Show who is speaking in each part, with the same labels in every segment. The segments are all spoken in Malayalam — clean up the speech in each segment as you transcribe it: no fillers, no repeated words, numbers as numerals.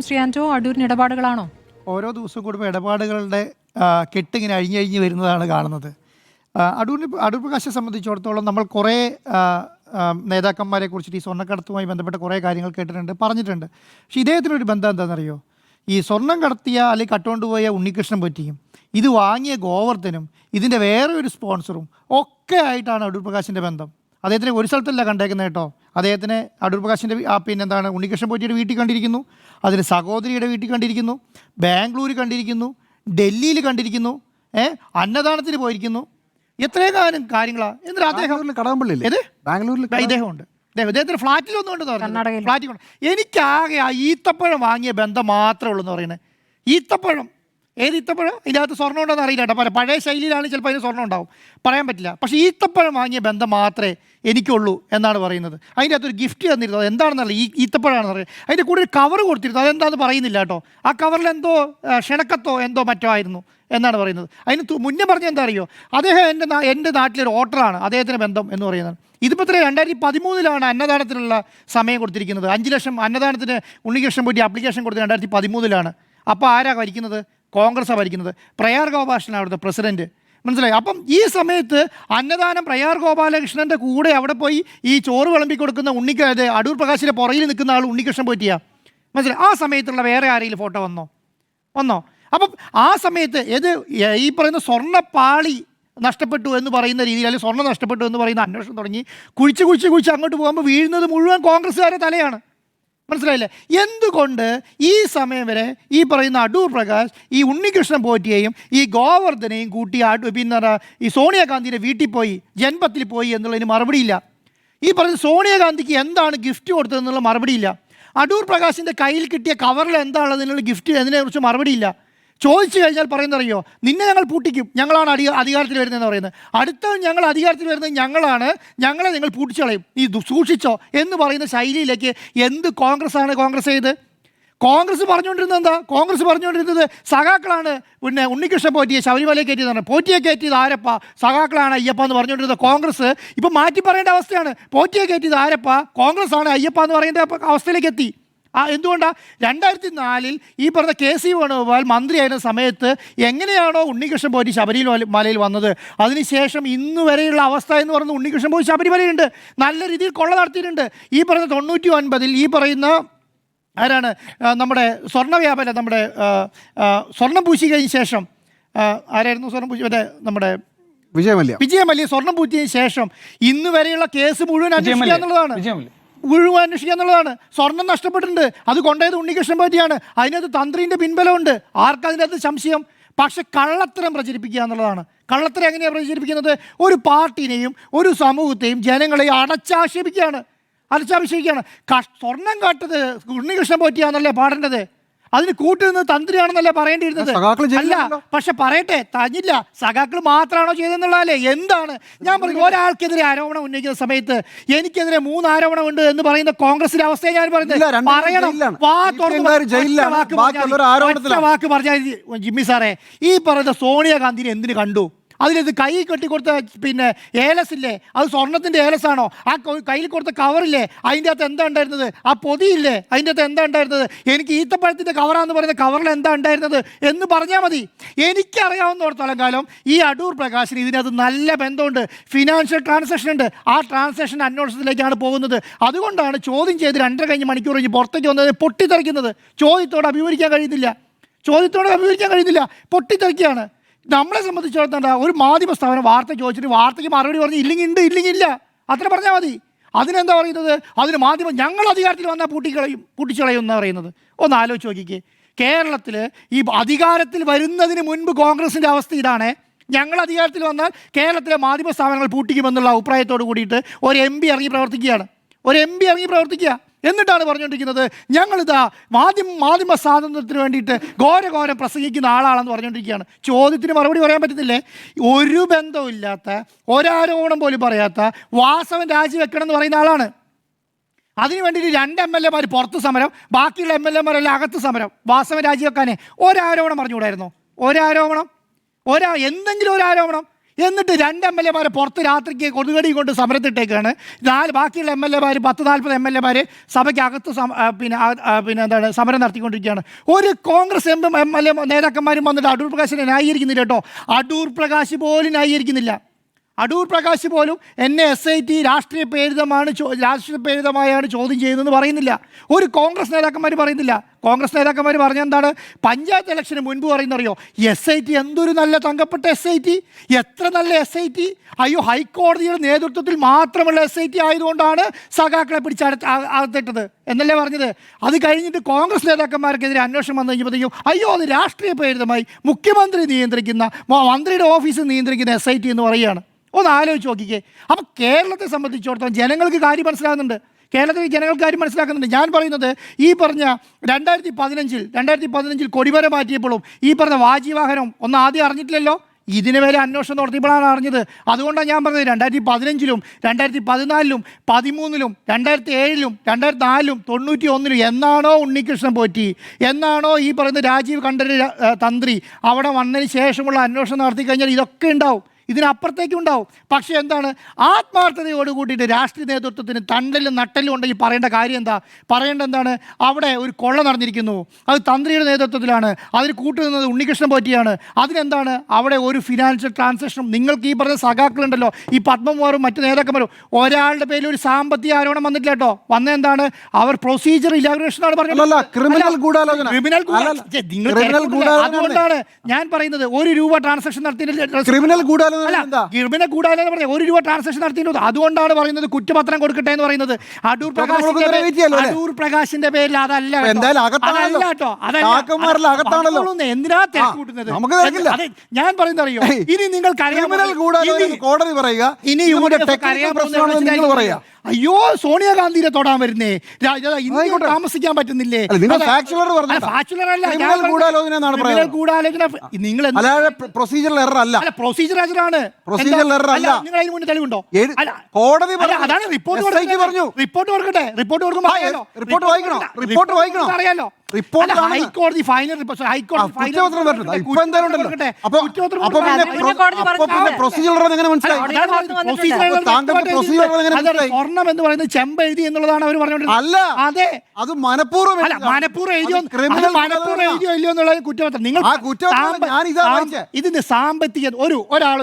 Speaker 1: ശ്രീ ആന്റോ, അടൂരിന് ഇടപാടുകളാണോ?
Speaker 2: ഓരോ ദിവസവും കൂടുമ്പോൾ ഇടപാടുകളുടെ കെട്ടിങ്ങനെ അഴിഞ്ഞഴിഞ്ഞ് വരുന്നതാണ് കാണുന്നത്. അടൂർ പ്രകാശിനെ സംബന്ധിച്ചിടത്തോളം നമ്മൾ കുറേ നേതാക്കന്മാരെ കുറിച്ചിട്ട് ഈ സ്വർണ്ണക്കടത്തുമായി ബന്ധപ്പെട്ട കുറേ കാര്യങ്ങൾ കേട്ടിട്ടുണ്ട്, പറഞ്ഞിട്ടുണ്ട്. പക്ഷേ ഇദ്ദേഹത്തിനൊരു ബന്ധം എന്താണെന്നറിയോ? ഈ സ്വർണം കടത്തിയ അല്ലെങ്കിൽ കട്ടുകൊണ്ടുപോയ ഉണ്ണികൃഷ്ണൻ പൊറ്റിയും ഇത് വാങ്ങിയ ഗോവർദ്ധനും ഇതിൻ്റെ വേറെ ഒരു സ്പോൺസറും ഒക്കെ ആയിട്ടാണ് അടൂർ പ്രകാശിൻ്റെ ബന്ധം. അദ്ദേഹത്തിനെ ഒരു സ്ഥലത്തല്ല കണ്ടേക്കുന്നത് കേട്ടോ. അദ്ദേഹത്തിനെ അടൂർ പ്രകാശിൻ്റെ പിന്നെന്താണ് ഉണ്ണികൃഷ്ണൻ പോറ്റിയുടെ വീട്ടിൽ കണ്ടിരിക്കുന്നു, അതിന് സഹോദരിയുടെ വീട്ടിൽ കണ്ടിരിക്കുന്നു, ബാംഗ്ലൂർ കണ്ടിരിക്കുന്നു, ഡൽഹിയിൽ കണ്ടിരിക്കുന്നു, അന്നദാനത്തിന് പോയിരിക്കുന്നു. എത്രയും കാര്യങ്ങളാണ്. എന്നിട്ട് അദ്ദേഹം
Speaker 3: കടകംപള്ളിയില്ലേ ബാംഗ്ലൂരിൽ
Speaker 2: ഇദ്ദേഹമുണ്ട്. അദ്ദേഹത്തിന് ഫ്ലാറ്റിലൊന്നും ഉണ്ടെന്ന് പറഞ്ഞു. ഫ്ലാറ്റിൽ കൊണ്ട് എനിക്കാകെ ആ ഈത്തപ്പഴം വാങ്ങിയ ബന്ധം മാത്രമേ ഉള്ളൂ എന്ന് പറയുന്നത്. ഈത്തപ്പഴം ഏത് ഈത്തപ്പഴം? ഇതിനകത്ത് സ്വർണ്ണം ഉണ്ടെന്ന് അറിയില്ല കേട്ടോ. പഴയ ശൈലിയിലാണ് ചിലപ്പോൾ അതിന് സ്വർണ്ണം ഉണ്ടാവും, പറയാൻ പറ്റില്ല. പക്ഷേ ഈത്തപ്പഴം വാങ്ങിയ ബന്ധം മാത്രമേ എനിക്കുള്ളൂ എന്നാണ് പറയുന്നത്. അതിൻ്റെ അകത്തൊരു ഗിഫ്റ്റ് തന്നിരുന്നു, അത് എന്താണെന്നല്ല, ഈത്തപ്പഴമാണെന്ന് പറയുന്നത്. അതിൻ്റെ കൂടെ ഒരു കവർ കൊടുത്തിരുന്നു, അതെന്താണെന്ന് പറയുന്നില്ല കേട്ടോ. ആ കവറിൽ എന്തോ ക്ഷണക്കത്തോ എന്തോ മറ്റോ ആയിരുന്നു എന്നാണ് പറയുന്നത്. അതിന് മുന്നേ പറഞ്ഞ എന്താ അറിയോ, അദ്ദേഹം എൻ്റെ നാട്ടിലൊരു ഓട്ടറാണ്, അദ്ദേഹത്തിന് ബന്ധം എന്ന് പറയുന്നത്. ഇതിപ്പോൾ 2013 അന്നദാനത്തിനുള്ള സമയം കൊടുത്തിരിക്കുന്നത്. 5 ലക്ഷം അന്നദാനത്തിന് ഉണ്ണികൃഷ്ണൻ പോറ്റി ആപ്ലിക്കേഷൻ കൊടുത്തത് 2013. അപ്പോൾ ആരാ ഭരിക്കുന്നത്? കോൺഗ്രസ്സാണ് ഭരിക്കുന്നത്. പ്രയാർ ഗോപാലകൃഷ്ണൻ അവിടുത്തെ പ്രസിഡൻറ്റ്, മനസ്സിലായി. അപ്പം ഈ സമയത്ത് അന്നദാനം പ്രയാർ ഗോപാലകൃഷ്ണൻ്റെ കൂടെ അവിടെ പോയി ഈ ചോറ് വിളമ്പി കൊടുക്കുന്ന അടൂർ പ്രകാശിൻ്റെ പുറയിൽ നിൽക്കുന്ന ആൾ ഉണ്ണികൃഷ്ണൻ പോറ്റിയാ, മനസ്സിലായി. ആ സമയത്തുള്ള വേറെ ആരെങ്കിലും ഫോട്ടോ വന്നോ? അപ്പം ആ സമയത്ത് ഈ പറയുന്ന സ്വർണ്ണപ്പാളി നഷ്ടപ്പെട്ടു എന്ന് പറയുന്ന രീതിയിൽ, അല്ലെങ്കിൽ സ്വർണ്ണം നഷ്ടപ്പെട്ടു എന്ന് പറയുന്ന അന്വേഷണം തുടങ്ങി കുഴിച്ച് അങ്ങോട്ട് പോകുമ്പോൾ വീഴുന്നത് മുഴുവൻ കോൺഗ്രസ്സുകാരുടെ തലയാണ്, മനസ്സിലായില്ലേ? എന്തുകൊണ്ട് ഈ സമയം വരെ ഈ പറയുന്ന അടൂർ പ്രകാശ് ഈ ഉണ്ണികൃഷ്ണൻ പോറ്റിയെയും ഈ ഗോവർദ്ധനെയും കൂട്ടി ഈ സോണിയാഗാന്ധിയുടെ വീട്ടിൽ പോയി, ജന്മത്തിൽ പോയി എന്നുള്ളതിന് മറുപടിയില്ല. ഈ പറയുന്ന സോണിയാഗാന്ധിക്ക് എന്താണ് ഗിഫ്റ്റ് കൊടുത്തതെന്നുള്ള മറുപടിയില്ല. അടൂർ പ്രകാശിൻ്റെ കയ്യിൽ കിട്ടിയ കവറിൽ എന്താണതിനുള്ള ഗിഫ്റ്റ് എന്നതിനെക്കുറിച്ച് മറുപടിയില്ല. ചോദിച്ചു കഴിഞ്ഞാൽ പറയുന്നറിയോ, നിന്നെ ഞങ്ങൾ പൂട്ടിക്കും, ഞങ്ങളാണ് അധികാരത്തിൽ വരുന്നതെന്ന് പറയുന്നത്. അടുത്ത ഞങ്ങൾ അധികാരത്തിൽ വരുന്നത് ഞങ്ങളെ നിങ്ങൾ പൂട്ടിച്ചു കളയും, നീ സൂക്ഷിച്ചോ എന്ന് പറയുന്ന ശൈലിയിലേക്ക് എന്ത് കോൺഗ്രസ് ചെയ്ത് കോൺഗ്രസ് പറഞ്ഞുകൊണ്ടിരുന്നത് സഖാക്കളാണ് പിന്നെ ഉണ്ണികൃഷ്ണൻ പോറ്റിയെ ശബരിമലയെ കയറ്റിയതാണ്. പോറ്റിയെ കയറ്റിയത് ആരപ്പ? സഖാക്കളാണ് അയ്യപ്പ എന്ന് പറഞ്ഞുകൊണ്ടിരുന്നത് കോൺഗ്രസ് ഇപ്പോൾ മാറ്റി പറയേണ്ട അവസ്ഥയാണ്. പോറ്റിയെ കയറ്റിയത് ആരപ്പ? കോൺഗ്രസ് ആണ് അയ്യപ്പ എന്ന് പറയേണ്ട അവസ്ഥയിലേക്ക് എത്തി. എന്തുകൊണ്ടാണ്? 2004 ഈ പറഞ്ഞ KC വേണുഗോപാൽ മന്ത്രിയായിരുന്ന സമയത്ത് എങ്ങനെയാണോ ഉണ്ണികൃഷ്ണൻ പോറ്റി ശബരിമലയിൽ വന്നത്, അതിനുശേഷം ഇന്ന് വരെയുള്ള അവസ്ഥ എന്ന് പറയുന്നത് ഉണ്ണികൃഷ്ണൻ പോറ്റി ശബരിമലയുണ്ട്, നല്ല രീതിയിൽ കൊള്ള നടത്തിയിട്ടുണ്ട്. ഈ പറയുന്ന 99 ഈ പറയുന്ന ആരാണ് നമ്മുടെ സ്വർണ്ണ വ്യാപാരം, നമ്മുടെ സ്വർണ്ണം പൂശി കഴിഞ്ഞ ശേഷം ആരായിരുന്നു സ്വർണ്ണം പൂശി? നമ്മുടെ വിജയമല്യ സ്വർണ്ണം പൂശിയതിന് ശേഷം ഇന്ന് വരെയുള്ള കേസ് മുഴുവൻ അന്വേഷിക്കുക എന്നുള്ളതാണ്. സ്വർണം നഷ്ടപ്പെട്ടിട്ടുണ്ട്, അത് കൊണ്ടുപോയത് ഉണ്ണികൃഷ്ണൻ പോറ്റിയാണ്. അതിനകത്ത് തന്ത്രിൻ്റെ പിൻബലമുണ്ട്, ആർക്കതിനകത്ത് സംശയം? പക്ഷെ കള്ളത്തരം പ്രചരിപ്പിക്കുക എന്നുള്ളതാണ്. കള്ളത്തരം എങ്ങനെയാണ് പ്രചരിപ്പിക്കുന്നത്? ഒരു പാർട്ടിനെയും ഒരു സമൂഹത്തെയും ജനങ്ങളെയും അടച്ചാക്ഷേപിക്കുകയാണ്. സ്വർണം കാട്ടത് ഉണ്ണികൃഷ്ണൻ പോറ്റിയാന്നല്ലേ പാടേണ്ടത്? അതിന് കൂട്ടുനിന്ന് തന്ത്രിയാണെന്നല്ലേ പറയേണ്ടിയിരുന്നത്? അല്ല, പക്ഷെ പറയട്ടെ, തന്നില്ല. സഖാക്കൾ മാത്രമാണോ ചെയ്തെന്നുള്ളതല്ലേ? എന്താണ് ഞാൻ പറയും, ഒരാൾക്കെതിരെ ആരോപണം ഉന്നയിക്കുന്ന സമയത്ത് എനിക്കെതിരെ 3 ആരോപണമുണ്ട് എന്ന് പറയുന്ന കോൺഗ്രസിന്റെ അവസ്ഥയെ ഞാൻ പറയുന്നത്. പറയണം, വാക്ക് പറഞ്ഞാൽ ജിമ്മി സാറേ, ഈ പറയുന്ന സോണിയാഗാന്ധിനെ എന്തിനു കണ്ടു? അതിനകത്ത് കൈ കെട്ടിക്കൊടുത്ത പിന്നെ ഏലസില്ലേ, അത് സ്വർണത്തിൻ്റെ ഏലസാണോ? ആ കയ്യിൽ കൊടുത്ത കവറില്ലേ, അതിൻ്റെ അകത്ത് എന്താ ഉണ്ടായിരുന്നത്? ആ പൊതിയില്ലേ, അതിൻ്റെ അകത്ത് എന്താ ഉണ്ടായിരുന്നത്? എനിക്ക് ഈത്തപ്പഴത്തിൻ്റെ കവറാന്ന് പറയുന്ന കവറിൽ എന്താ ഉണ്ടായിരുന്നത് എന്ന് പറഞ്ഞാൽ മതി. എനിക്കറിയാവുന്നിടത്തോളം കാലം ഈ അടൂർ പ്രകാശിന് ഇതിനകത്ത് നല്ല ബന്ധമുണ്ട്, ഫിനാൻഷ്യൽ ട്രാൻസാക്ഷൻ ഉണ്ട്. ആ ട്രാൻസാക്ഷൻ അന്വേഷണത്തിലേക്കാണ് പോകുന്നത്. അതുകൊണ്ടാണ് ചോദ്യം ചെയ്ത് 2.5 മണിക്കൂർ കഴിഞ്ഞ് പുറത്തേക്ക് വന്നത് പൊട്ടിത്തെറിക്കുന്നത്. ചോദ്യത്തോട് അഭിമുഖിക്കാൻ കഴിയുന്നില്ല, പൊട്ടിത്തെറിക്കുകയാണ്. നമ്മളെ സംബന്ധിച്ചിടത്തോളം ഒരു മാധ്യമ സ്ഥാപനം വാർത്ത ചോദിച്ചിട്ട് വാർത്തയ്ക്ക് മറുപടി പറഞ്ഞ് ഇല്ലെങ്കിൽ ഇല്ല, അത്ര പറഞ്ഞാൽ മതി. അതിനെന്താ പറയുന്നത്? അതിന് മാധ്യമം ഞങ്ങൾ അധികാരത്തിൽ വന്നാൽ പൂട്ടിച്ചു കളയും എന്നാണ് പറയുന്നത്. ഒന്ന് ആലോചിച്ച് നോക്കിക്കേ, കേരളത്തിൽ ഈ അധികാരത്തിൽ വരുന്നതിന് മുൻപ് കോൺഗ്രസിൻ്റെ അവസ്ഥ ഇതാണ്. ഞങ്ങൾ അധികാരത്തിൽ വന്നാൽ കേരളത്തിലെ മാധ്യമ സ്ഥാപനങ്ങൾ പൂട്ടിക്കുമെന്നുള്ള അഭിപ്രായത്തോട് കൂടിയിട്ട് ഒരു MP ഇറങ്ങി പ്രവർത്തിക്കുക. എന്നിട്ടാണ് പറഞ്ഞുകൊണ്ടിരിക്കുന്നത് ഞങ്ങളിതാ മാധ്യമ സ്വാതന്ത്ര്യത്തിന് വേണ്ടിയിട്ട് ഘോരം പ്രസംഗിക്കുന്ന ആളാണെന്ന് പറഞ്ഞുകൊണ്ടിരിക്കുകയാണ്. ചോദ്യത്തിന് മറുപടി പറയാൻ പറ്റുന്നില്ലേ? ഒരു ബന്ധവുമില്ലാത്ത, ഒരാരോപണം പോലും പറയാത്ത വാസവൻ രാജിവെക്കണം എന്ന് പറയുന്ന ആളാണ്. അതിന് വേണ്ടിയിട്ട് 2 MLA പുറത്ത് സമരം, ബാക്കിയുള്ള MLA അകത്ത് സമരം. വാസവൻ രാജിവെക്കാനേ ഒരാരോപണം പറഞ്ഞുകൂടായിരുന്നോ? എന്തെങ്കിലും ഒരു ആരോപണം എന്നിട്ട് 2 MLA പുറത്ത് രാത്രിക്ക് കൊതുകടി കൊണ്ട് സമരത്തിട്ടേക്കാണ്. ബാക്കിയുള്ള MLA 10-40 MLA സഭയ്ക്കകത്ത് എന്താണ് സമരം നടത്തിക്കൊണ്ടിരിക്കുകയാണ്. ഒരു കോൺഗ്രസ് MLA നേതാക്കന്മാരും വന്നിട്ട് അടൂർ പ്രകാശിനെ ന്യായീകരിക്കുന്നില്ല കേട്ടോ. അടൂർ പ്രകാശ് പോലും ന്യായീകരിക്കുന്നില്ല. അടൂർ പ്രകാശ് പോലും എന്നെ SIT രാഷ്ട്രീയ പ്രേരിതമായാണ് ചോദ്യം ചെയ്യുന്നതെന്ന് പറയുന്നില്ല. ഒരു കോൺഗ്രസ് നേതാക്കന്മാർ പറയുന്നില്ല. കോൺഗ്രസ് നേതാക്കന്മാർ പറഞ്ഞ എന്താണ്? പഞ്ചായത്ത് ഇലക്ഷന് മുൻപ് പറയുന്നറിയോ, SIT എന്തൊരു നല്ല തങ്കപ്പെട്ട SIT, എത്ര നല്ല SIT, അയ്യോ ഹൈക്കോടതിയുടെ നേതൃത്വത്തിൽ മാത്രമുള്ള SIT ആയതുകൊണ്ടാണ് സഖാക്കളെ പിടിച്ച് അകത്തിട്ടത് എന്നല്ലേ പറഞ്ഞത്. അത് കഴിഞ്ഞിട്ട് കോൺഗ്രസ് നേതാക്കന്മാർക്കെതിരെ അന്വേഷണം വന്നു കഴിഞ്ഞപ്പോഴത്തേക്കും അയ്യോ അത് രാഷ്ട്രീയ പ്രേരിതമായി മുഖ്യമന്ത്രി നിയന്ത്രിക്കുന്ന മന്ത്രിയുടെ ഓഫീസ് നിയന്ത്രിക്കുന്ന SIT എന്ന് പറയുകയാണ്. ഒന്ന് ആലോചിച്ച് നോക്കിക്കേ. അപ്പോൾ കേരളത്തെ സംബന്ധിച്ചിടത്തോളം ജനങ്ങൾക്ക് കാര്യം മനസ്സിലാകുന്നുണ്ട്. കേരളത്തിൽ ജനങ്ങൾക്ക് കാര്യം മനസ്സിലാക്കുന്നുണ്ട്. ഞാൻ പറയുന്നത് ഈ പറഞ്ഞ 2015 കൊടിമരം മാറ്റിയപ്പോഴും ഈ പറഞ്ഞ വാജിവാഹനം ഒന്നും ആദ്യം അറിഞ്ഞിട്ടില്ലല്ലോ. ഇതിന് വരെ അന്വേഷണം നടത്തിയപ്പോഴാണ് അറിഞ്ഞത്. അതുകൊണ്ടാണ് ഞാൻ പറഞ്ഞത് 2015-ലും 2014-ലും 2013-ലും 2007-ലും 2004-ലും 91-ലും എന്നാണോ ഉണ്ണികൃഷ്ണൻ പോറ്റി, എന്നാണോ ഈ പറയുന്ന രാജീവ് കണ്ഠര് തന്ത്രി അവിടെ വന്നതിന് ശേഷമുള്ള അന്വേഷണം നടത്തി കഴിഞ്ഞാൽ ഇതൊക്കെ ഉണ്ടാവും, ഇതിനപ്പുറത്തേക്കും ഉണ്ടാവും. പക്ഷേ എന്താണ്, ആത്മാർത്ഥതയോട് കൂട്ടിയിട്ട് രാഷ്ട്രീയ നേതൃത്വത്തിന് തണ്ടലും നട്ടലും ഉണ്ടെങ്കിൽ പറയേണ്ട കാര്യം എന്താ? പറയേണ്ട എന്താണ്? അവിടെ ഒരു കൊള്ള നടന്നിരിക്കുന്നു, അത് തന്ത്രിയുടെ നേതൃത്വത്തിലാണ്, അതിന് കൂട്ടുനിന്നത് ഉണ്ണികൃഷ്ണൻ പോറ്റിയാണ്. അതിനെന്താണ് അവിടെ ഒരു ഫിനാൻഷ്യൽ ട്രാൻസാക്ഷനും നിങ്ങൾക്ക് ഈ പറഞ്ഞ സഖാക്കളുണ്ടല്ലോ, ഈ പത്മകുമാറും മറ്റു നേതാക്കന്മാരും ഒരാളുടെ പേരിൽ ഒരു സാമ്പത്തിക ആരോപണം വന്നിട്ടില്ല കേട്ടോ. വന്നെന്താണ്? അവർ പ്രൊസീജിയർ ഇലാബറേഷനാണ് പറഞ്ഞത്. അതുകൊണ്ടാണ് ഞാൻ പറയുന്നത് 1 രൂപ ട്രാൻസാക്ഷൻ നടത്തിയിട്ടില്ല. ക്രിമിനൽ ഗൂഢാലോചന പറഞ്ഞ 1 രൂപ ട്രാൻസാക്ഷൻ നടത്തിയിട്ടുള്ളത്. അതുകൊണ്ടാണ് പറയുന്നത് കുറ്റപത്രം കൊടുക്കട്ടെ എന്ന് പറയുന്നത്. അടൂർ പ്രകാശിന്റെ പേരിൽ അതല്ല കേട്ടോ. എന്തിനാ തിരക്കൂട്ടുന്നത്? ഞാൻ പറയുന്നത് അറിയോ, ഇനി നിങ്ങൾക്ക് അറിയാം. അയ്യോ സോണിയാഗാന്ധിയെ തൊടാൻ വരുന്നേ, താമസിക്കാൻ പറ്റുന്നില്ലേ? നിങ്ങൾ
Speaker 3: പ്രൊസീജിയർ എറർ അല്ല,
Speaker 2: പ്രൊസീജിയർ എററാണ്. നിങ്ങൾ അതിന് മുന്നേ തെളിവുണ്ടോ?
Speaker 3: കോടതി
Speaker 2: അതാണ് റിപ്പോർട്ട് പറഞ്ഞു. റിപ്പോർട്ട് കൊടുക്കട്ടെ. റിപ്പോർട്ട് വായിക്കണോ? അറിയാലോ. ഹൈക്കോടതി ഫൈനൽ സ്വർണം എന്ന് പറയുന്നത് ചെമ്പ് എഴുതി എന്നുള്ളതാണ് അവർ പറഞ്ഞോണ്ടിരുന്നത്.
Speaker 3: അല്ല,
Speaker 2: അതെ,
Speaker 3: അത് മനഃപൂർവ്വം
Speaker 2: എഴുതിയോ ഇല്ലയോ എന്നുള്ള കുറ്റപത്രം. നിങ്ങൾ ഇതിന്റെ സാമ്പത്തിക ഒരാൾ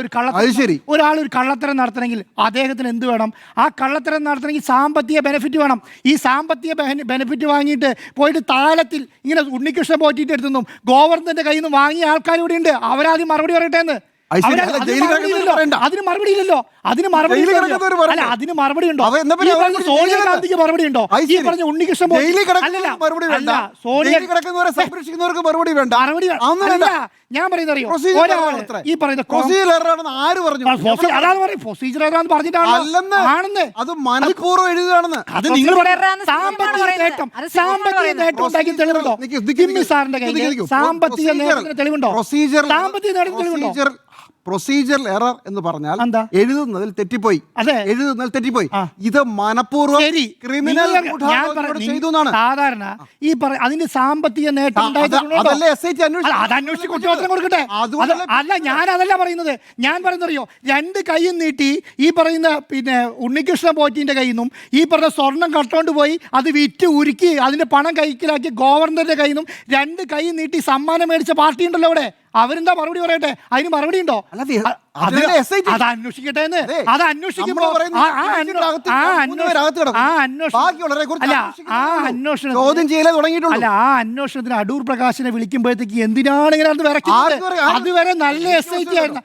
Speaker 2: ഒരു കള്ളത്തരം നടത്തണമെങ്കിൽ അദ്ദേഹത്തിന് എന്ത് വേണം? ആ കള്ളത്തരം നടത്തണമെങ്കിൽ സാമ്പത്തിക ബെനിഫിറ്റ് വേണം. ഈ സാമ്പത്തിക ബെനിഫിറ്റ് വാങ്ങിയിട്ട് പോയിട്ട് താലത്തിൽ ഇങ്ങനെ ഉണ്ണികൃഷ്ണൻ പോറ്റിട്ട് എടുത്തും ഗോവർദ്ധന്റെ കയ്യിൽ നിന്ന് വാങ്ങിയ ആൾക്കാർ ഇവിടെ ഉണ്ട്. അവരാദ്യം മറുപടി പറയട്ടെ എന്ന്. അതിന് മറുപടി ഇല്ലല്ലോ. അതിന് മറുപടി ഉണ്ടോ? സോണിയാഗാന്ധിക്ക് മറുപടി ഉണ്ടോ? ഈ പറഞ്ഞ ഉണ്ണികൃഷ്ണൻ ഞാൻ പറയുന്നത് അറിയോ, ഈ പറയുന്ന പ്രൊസീജിയർ പറഞ്ഞിട്ടാണെന്ന് അത് മനഃപൂർവ്വം എഴുതുകയാണെന്ന്. അത് നിങ്ങൾ സാമ്പത്തിക നേട്ടം ഉണ്ടാക്കി തെളിവുണ്ടോ? സാറിന്റെ കയ്യിൽ സാമ്പത്തിക നേട്ടത്തിന് തെളിവുണ്ടോ? സാമ്പത്തിക നേട്ടത്തിന് തെളിവുണ്ടോ?
Speaker 3: പ്രൊസീജിയർ എറർ എന്ന് പറഞ്ഞാൽ എഴുതുന്നതിൽ തെറ്റിപ്പോയി. ഇത് മനഃപൂർവ്വം ക്രിമിനൽ
Speaker 2: സാധാരണ ഈ അതിന്റെ സാമ്പത്തിക നേട്ടം കൊടുക്കട്ടെ. അല്ല, ഞാൻ അതല്ല പറയുന്നത്. ഞാൻ പറയുന്നറിയോ, 2 കൈയും നീട്ടി ഈ പറയുന്ന ഉണ്ണികൃഷ്ണൻ പോറ്റിന്റെ കയ്യിൽ നിന്നും ഈ പറഞ്ഞ സ്വർണം കട്ടോണ്ട് പോയി അത് വിറ്റ് ഉരുക്കി അതിന്റെ പണം കൈക്കലാക്കി ഗവർണറുടെ കയ്യിൽ നിന്നും 2 കൈ നീട്ടി സമ്മാനം മേടിച്ച പാർട്ടി ഉണ്ടല്ലോ അവിടെ. അവരെന്താ മറുപടി പറയട്ടെ? അതിന് മറുപടി ഉണ്ടോ? അത് അന്വേഷിക്കട്ടെ എന്ന്. അത് അന്വേഷിക്കുമ്പോ അന്വേഷണത്തിന് അടൂർ പ്രകാശിനെ വിളിക്കുമ്പോഴത്തേക്ക് എന്തിനാണ് ഇങ്ങനെ അത് വിറയ്ക്കുന്നത്? അതുവരെ നല്ല SIT ആയിരുന്നു.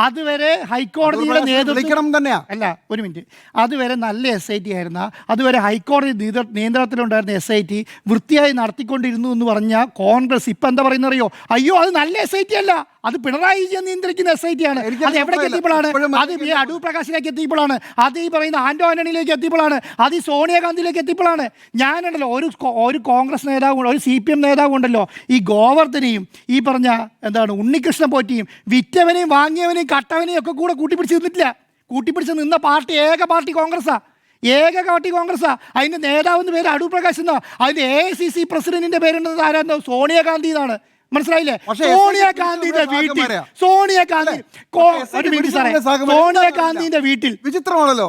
Speaker 2: അതുവരെ ഹൈക്കോടതിയുടെ നേതൃത്വം അല്ല, ഒരു മിനിറ്റ്, അതുവരെ നല്ല SIT ആയിരുന്ന, അതുവരെ ഹൈക്കോടതി നിയന്ത്രണത്തിലുണ്ടായിരുന്ന SIT വൃത്തിയായി നടത്തിക്കൊണ്ടിരുന്നു എന്ന് പറഞ്ഞ കോൺഗ്രസ് ഇപ്പൊ എന്താ പറയുന്നറിയോ? അയ്യോ അത് നല്ല SIT അല്ല, അത് പിണറായി വിജയൻ നിയന്ത്രിക്കുന്ന SIT ആണ്. അത് എവിടേക്ക് എത്തിയപ്പോഴാണ്? അത് അടൂർ പ്രകാശിലേക്ക് എത്തിയപ്പോഴാണ്, അത് ഈ പറയുന്ന ആന്റോ ആന്റണിയിലേക്ക് എത്തിയപ്പോഴാണ്, അത് ഈ സോണിയാഗാന്ധിയിലേക്ക് എത്തിയപ്പോഴാണ്. ഞാനുണ്ടല്ലോ ഒരു കോൺഗ്രസ് നേതാവ്, ഒരു CPM നേതാവ് ഉണ്ടല്ലോ, ഈ ഗോവർദ്ധനെയും ഈ പറഞ്ഞ എന്താണ് ഉണ്ണികൃഷ്ണൻ പോറ്റിയും വിറ്റവനെയും വാങ്ങിയവനെയും കട്ടവനെയും ഒക്കെ കൂടെ കൂട്ടിപ്പിടിച്ച് നിന്ന പാർട്ടി ഏക പാർട്ടി കോൺഗ്രസ്സാണ്. അതിൻ്റെ നേതാവിൻ്റെ പേര് അടൂർ പ്രകാശ് എന്നോ, അതിൻ്റെ AICC പ്രസിഡന്റിൻ്റെ പേരുണ്ടെന്ന് ആരാന്നോ? സോണിയാഗാന്ധി എന്നാണ്. മനസ്സിലായില്ലേ?
Speaker 3: പക്ഷേ
Speaker 2: സോണിയാഗാന്ധിയുടെ വീട്ടിൽ സോണിയാഗാന്ധിയുടെ വീട്ടിൽ
Speaker 3: വിചിത്രമാണല്ലോ.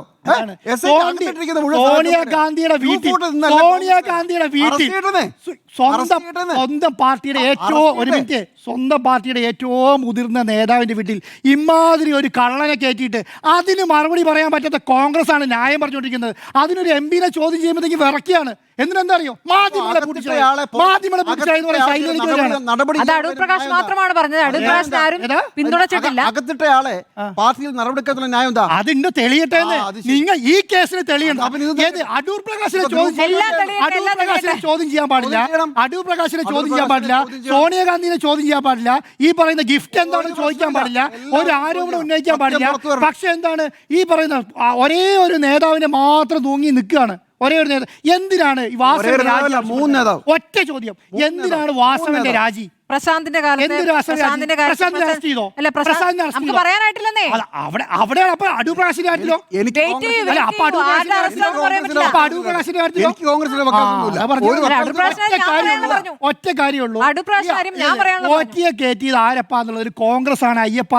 Speaker 2: സോണിയാഗാന്ധിയുടെ വീട്ടിൽ സ്വന്തം പാർട്ടിയുടെ ഏറ്റവും മുതിർന്ന നേതാവിന്റെ വീട്ടിൽ ഇമാതിരി ഒരു കള്ളനെ കയറ്റിയിട്ട് അതിന് മറുപടി പറയാൻ പറ്റാത്ത കോൺഗ്രസ് ആണ് ന്യായം പറഞ്ഞുകൊണ്ടിരിക്കുന്നത്. അതിനൊരു എംപിനെ ചോദ്യം ചെയ്യുമ്പോഴത്തേക്ക് വിറക്കിയാണ്. എന്തിനെന്താ അറിയോ? മാധ്യമങ്ങളെ
Speaker 4: പ്രകാശ് മാത്രമാണ് പറഞ്ഞത്. അടൂർ പ്രകാശ് ആരും പിന്തുണച്ചിട്ടില്ല.
Speaker 3: അകത്തിട്ടയാളെ പാർട്ടിയിൽ നടപടിയെടുക്കാനുള്ള ന്യായം എന്താ?
Speaker 2: അതിന്റെ തെളിയട്ടെ. നിങ്ങൾ ഈ കേസിന് തെളിയണ്ട. അടൂർ പ്രകാശിനെ ചോദ്യം ചെയ്യാൻ പാടില്ല. അടൂർ പ്രകാശിനെ ചോദ്യം ചെയ്യാൻ പാടില്ല. സോണിയാഗാന്ധിനെ ചോദ്യം ചെയ്യാൻ പാടില്ല. ഈ പറയുന്ന ഗിഫ്റ്റ് എന്താണെന്ന് ചോദിക്കാൻ പാടില്ല. ഒരു ആരോപണം ഉന്നയിക്കാൻ പാടില്ല. പക്ഷെ എന്താണ് ഈ പറയുന്ന ഒരേ ഒരു നേതാവിനെ മാത്രം തൂങ്ങി നിൽക്കുകയാണ്. ഒരേ ഒരു നേതാവ്. എന്തിനാണ് ഈ വാസവന്റെ രാജി? ഒറ്റ ചോദ്യം, എന്തിനാണ് വാസവന്റെ രാജി?
Speaker 4: പ്രശാന്തിന്റെ പറയാനായിട്ടില്ലെന്നേ.
Speaker 2: അവിടെയാണ് അപ്പൊ അടൂർ പ്രകാശിന്റെ കാര്യത്തിലോ? ഒറ്റ കാര്യമുള്ളൂ. ഓറ്റിയെ കയറ്റിയത് ആരപ്പാന്നുള്ളത് ഒരു കോൺഗ്രസ് ആണ്. അയ്യപ്പ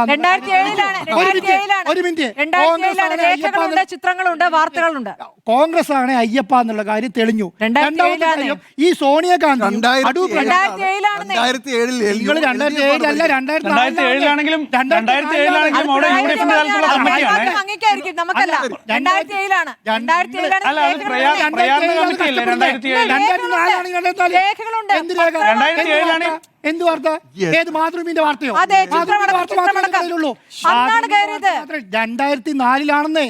Speaker 4: ചിത്രങ്ങളുണ്ട്, വാർത്തകളുണ്ട്.
Speaker 2: കോൺഗ്രസ് ആണ് അയ്യപ്പ എന്നുള്ള കാര്യം തെളിഞ്ഞു. രണ്ടാമത്തെ കാര്യം, ഈ സോണിയാഗാന്ധി എന്ത് വാർത്ത? ഏത് മാതൃഭൂമിന്റെ വാർത്തയോ? 2004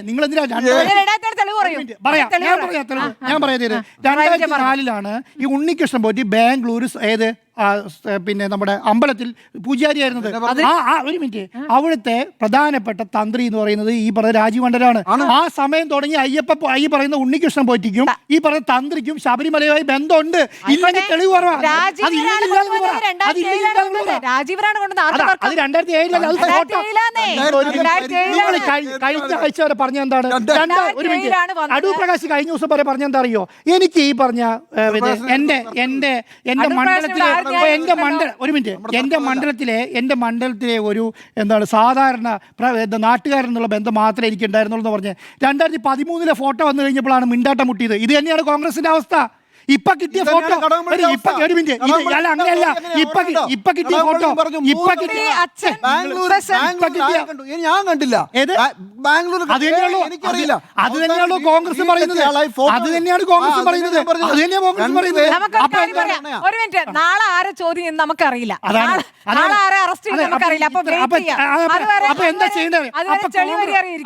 Speaker 2: നിങ്ങൾ എന്തിനാ? ഞാൻ പറയാം. 2004 ഈ ഉണ്ണികൃഷ്ണൻ പോറ്റി ബാംഗ്ലൂർ പിന്നെ നമ്മുടെ അമ്പലത്തിൽ പൂജാരിയായിരുന്നത്. ഒരു മിനിറ്റ്, അവിടുത്തെ പ്രധാനപ്പെട്ട തന്ത്രി എന്ന് പറയുന്നത് ഈ പറയുന്ന രാജീവ് മണ്ഡലാണ്. ആ സമയം തുടങ്ങി ഈ പറയുന്ന ഉണ്ണികൃഷ്ണൻ പോറ്റിക്കും ഈ പറയുന്ന തന്ത്രിക്കും ശബരിമലയുമായി ബന്ധമുണ്ട്. ഇല്ലെങ്കിൽ തെളിവ് കുറവാണ്. അത് 2007 കഴിഞ്ഞ ആഴ്ച വരെ പറഞ്ഞ എന്താണ്? ഒരു മിനിറ്റ്, അടൂർ പ്രകാശ് കഴിഞ്ഞ ദിവസം വരെ പറഞ്ഞ എന്താ അറിയോ? എനിക്ക് ഈ പറഞ്ഞ എന്റെ മണ്ഡലത്തിലെ ഒരു എന്താണ് സാധാരണ നാട്ടുകാരൻ എന്നുള്ള ബന്ധം മാത്രമേ എനിക്ക് ഉണ്ടായിരുന്നുള്ളൂ എന്ന് പറഞ്ഞ് 2013 ഫോട്ടോ വന്നു കഴിഞ്ഞപ്പോഴാണ് മിണ്ടാട്ടം മുട്ടിയത്. ഇത് തന്നെയാണ് കോൺഗ്രസിന്റെ അവസ്ഥ. ഇപ്പൊ കിട്ടിയ ഫോട്ടോ അങ്ങനെയല്ല. ഇപ്പൊ കിട്ടിയ ഫോട്ടോ
Speaker 3: ഞാൻ കണ്ടില്ല.
Speaker 2: അത് തന്നെയാണോ കോൺഗ്രസ് പറയുന്നത്? അത് തന്നെയാണ് കോൺഗ്രസ് പറയുന്നത്.
Speaker 4: ഒരു മിനിറ്റ്, നാളെ ആരെ ചോദ്യം നമുക്കറിയില്ല. നാളെ ആരെ അറസ്റ്റ് ചെയ്ത് നമുക്കറിയില്ല.
Speaker 2: അപ്പൊ എന്താ ചെയ്യേണ്ടത്?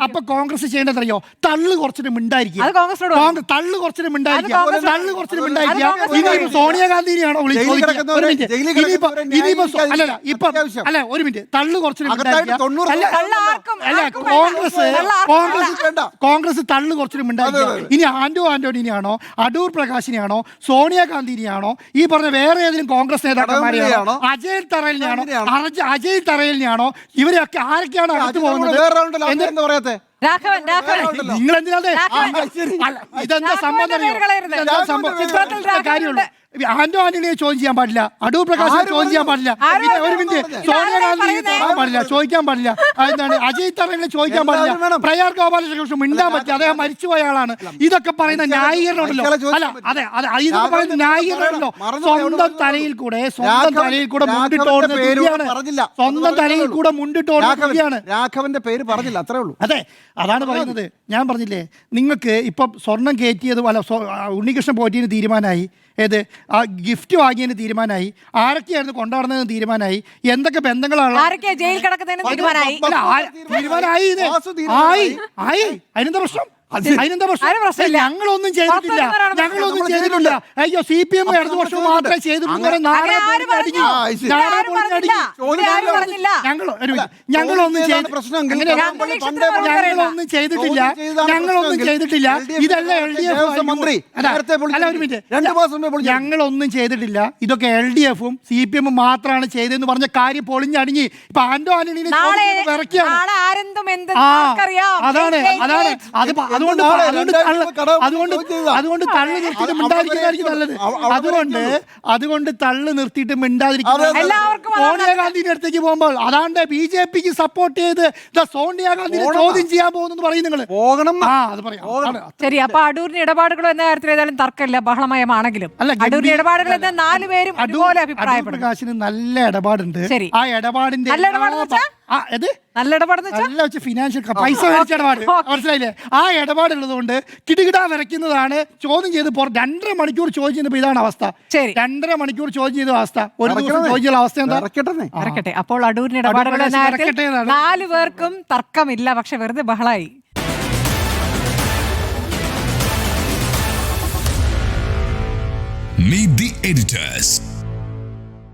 Speaker 2: അപ്പൊ കോൺഗ്രസ് ചെയ്യേണ്ടത് അറിയോ? തള്ളു കുറച്ചിട്ട് മിണ്ടായിരിക്കും. തള്ളു കുറച്ചിട്ട് മിണ്ടായിരിക്കും. സോണിയാഗാന്ധിനെയാണോ ഒരു മിനിറ്റ്, തള്ളു കുറച്ചിട്ട് കോൺഗ്രസ് തള്ളു കുറച്ചിട്ട് മിണ്ടായിരിക്കും. ഇനി ആന്റോണിനെയാണോ, അടൂർ പ്രകാശിനെയാണോ, സോണിയാഗാന്ധിനെയാണോ, ഈ പറഞ്ഞ വേറെ ഏതെങ്കിലും കോൺഗ്രസ് നേതാക്കന്മാരെയാണോ, അജയ് തറയലിനെയാണോ, ഇവരെയൊക്കെ ആരൊക്കെയാണ് അകത്ത് പോകുന്നത്? നിങ്ങൾ എന്തിനാണ് ഇതെന്താ സംബന്ധം? കാര്യമുള്ളൂ. ആന്റോണിയെ ചോദ്യം ചെയ്യാൻ പാടില്ല, അടൂർ പ്രകാശിനെ ചോദ്യം ചെയ്യാൻ പാടില്ല, പിന്നെ ഒരു മിനിറ്റ് സോണിയാഗാന്ധിയെ ചോദിക്കാൻ പാടില്ല, എന്താണ് അജയ് തറയിനെ ചോദിക്കാൻ പാടില്ല, പ്രയാർ ഗോപാലകൃഷ്ണൻ മിണ്ടാൻ പറ്റില്ല, അദ്ദേഹം മരിച്ചുപോയ ആളാണ്. ഇതൊക്കെ പറയുന്ന ന്യായീകരണമുണ്ടല്ലോ. ഇതൊക്കെ പറയുന്ന ന്യായീകരണമുണ്ടല്ലോ. സ്വന്തം തലയിൽ കൂടെ മുണ്ടിട്ടോടുന്ന തുല്യാണ്. സ്വന്തം തലയിൽ കൂടെ മുണ്ടിട്ടോടുന്ന തുല്യാണ്.
Speaker 3: രാഘവന്റെ പേര് പറഞ്ഞില്ല, അത്രേ ഉള്ളൂ.
Speaker 2: അതെ, അതാണ് പറയുന്നത്. ഞാൻ പറഞ്ഞില്ലേ, നിങ്ങൾക്ക് ഇപ്പം സ്വർണം കയറ്റിയത് ഉണ്ണികൃഷ്ണൻ പോറ്റിന് തീരുമാനമായി, ഏത് ആ ഗിഫ്റ്റ് വാങ്ങിയതിന് തീരുമാനമായി, ആരൊക്കെയായിരുന്നു കൊണ്ടുവരുന്നതിന് തീരുമാനമായി, എന്തൊക്കെ ബന്ധങ്ങളാണ് അതിനെന്താ പ്രശ്നം? ഞങ്ങളൊന്നും ചെയ്തിട്ടില്ല. അയ്യോ CPM അടുത്ത വർഷം മാത്രമേ ചെയ്തിട്ടുള്ളൂ. ഞങ്ങളൊന്നും ചെയ്തിട്ടില്ല. ഇതല്ല LDF മന്ത്രി. ഞങ്ങളൊന്നും ചെയ്തിട്ടില്ല. ഇതൊക്കെ LDF-ഉം CPM മാത്രമാണ് ചെയ്തതെന്ന് പറഞ്ഞ കാര്യം പൊളിഞ്ഞടിഞ്ഞ് ഇപ്പൊ ആന്റോണിനെ അതാണ് അതുകൊണ്ട്
Speaker 3: നാളെ
Speaker 2: അതുകൊണ്ട്
Speaker 3: 2000
Speaker 2: തള്ള്
Speaker 3: കടം
Speaker 2: അതുകൊണ്ട്
Speaker 3: ചോദിച്ചു ചെയ്തതാ.
Speaker 2: അതുകൊണ്ട് തള്ളു നിർത്തിയിട്ട് മിണ്ടാതിരിക്കുന്നതായിരിക്കും നല്ലത്. അതുകൊണ്ട് തള്ളു നിർത്തിയിട്ട് മിണ്ടാതിരിക്കുന്നത്
Speaker 4: എല്ലാവർക്കും അതാണ്
Speaker 2: സോണിയാഗാന്ധിന്റെ അടുത്തേക്ക് പോകുമ്പോൾ അതാണ്ട് BJPക്ക് സപ്പോർട്ട് ചെയ്ത് സോണിയാഗാന്ധിനെ ചോദ്യം ചെയ്യാൻ പോകുന്നു പറയും നിങ്ങൾ.
Speaker 3: പോകണം.
Speaker 2: അത് പറയാം.
Speaker 4: ശരി, അപ്പൊ അടൂരിന് ഇടപാടുകളോ എന്ന കാര്യത്തിൽ ഏതായാലും തർക്കമില്ല, ബഹളമയമാണെങ്കിലും
Speaker 2: അല്ല,
Speaker 4: അടൂരിന് ഇടപാടുകൾ എന്ന് 4 പേരും ഒരുപോലെ
Speaker 2: അടൂർ
Speaker 4: അഭിപ്രായപ്പെടും.
Speaker 2: പ്രകാശിന് നല്ല ഇടപാടുണ്ട്.
Speaker 4: ശരി.
Speaker 2: ആ ഇടപാടിന്റെ
Speaker 4: നല്ല ഇടപാടെന്ന് വെച്ചാ? നല്ല ഇടപാടെന്ന് വെച്ചാൽ
Speaker 2: നല്ല വെച്ച് ഫിനാൻഷ്യൽ പൈസ മേടിച്ച ഇടപാട്, മനസ്സിലായില്ലേ? ആ ഇടപാടുള്ളത് കൊണ്ട് കിടുകിടാ വരയ്ക്കുന്നതാണ്. ചോദ്യം ചെയ്ത് 2.5 മണിക്കൂർ ചോദ്യം ചെയ്തപ്പോൾ ഇതാണ് അവസ്ഥ.
Speaker 4: ശരി,
Speaker 2: 2.5 മണിക്കൂർ ചോദ്യം ചെയ്ത അവസ്ഥ, ഒരു ദിവസം ചോദ്യം ചെയ്ത അവസ്ഥ എന്താ?
Speaker 4: ഇറക്കട്ടെ. അപ്പോൾ അടൂരിന് ഇടപാടുകൾ എന്ന കാര്യത്തിൽ 4 പേർക്കും തർക്കമില്ല, പക്ഷെ വെറുതെ ബഹളായി.
Speaker 5: Meet the editors.